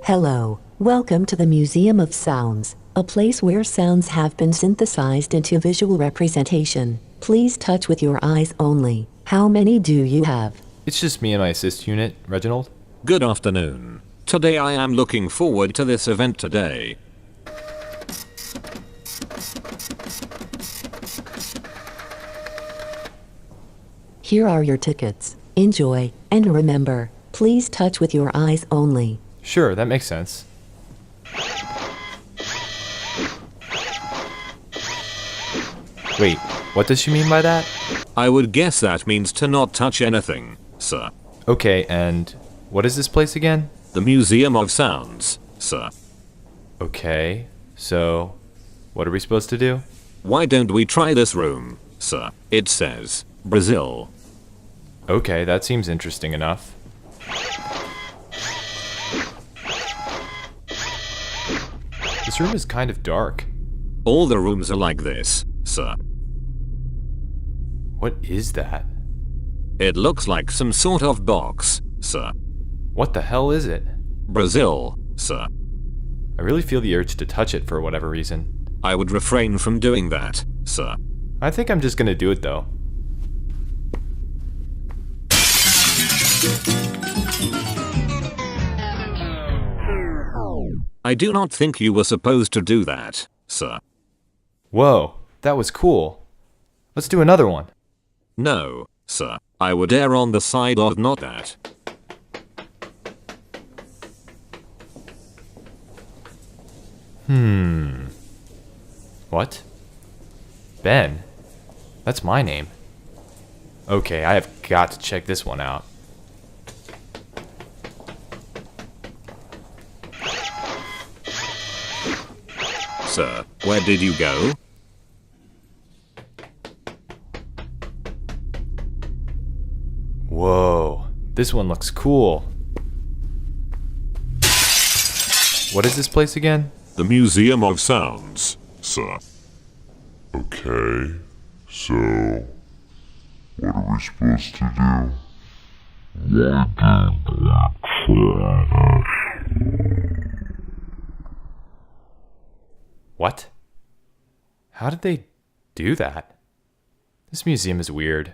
Hello, welcome to the Museum of Sounds, a place where sounds have been synthesized into visual representation. Please touch with your eyes only. How many do you have? It's just me and my assist unit, Reginald. Good afternoon. Today I am looking forward to this event today. Here are your tickets. Enjoy, and remember, please touch with your eyes only. Sure, that makes sense. Wait, what does she mean by that? I would guess that means to not touch anything, sir. Okay, and what is this place again? The Museum of Sounds, sir. Okay, so what are we supposed to do? Why don't we try this room, sir? It says Brazil. Okay, that seems interesting enough. This room is kind of dark. All the rooms are like this, sir. What is that? It looks like some sort of box, sir. What the hell is it? Brazil, sir. I really feel the urge to touch it for whatever reason. I would refrain from doing that, sir. I think I'm just gonna do it though. I do not think you were supposed to do that, sir. Whoa, that was cool. Let's do another one. No, sir. I would err on the side of not that. What? Ben? That's my name. Okay, I have got to check this one out. Sir, where did you go? Whoa, this one looks cool. What is this place again? The Museum of Sounds, sir. Okay, so what are we supposed to do? What? How did they do that? This museum is weird.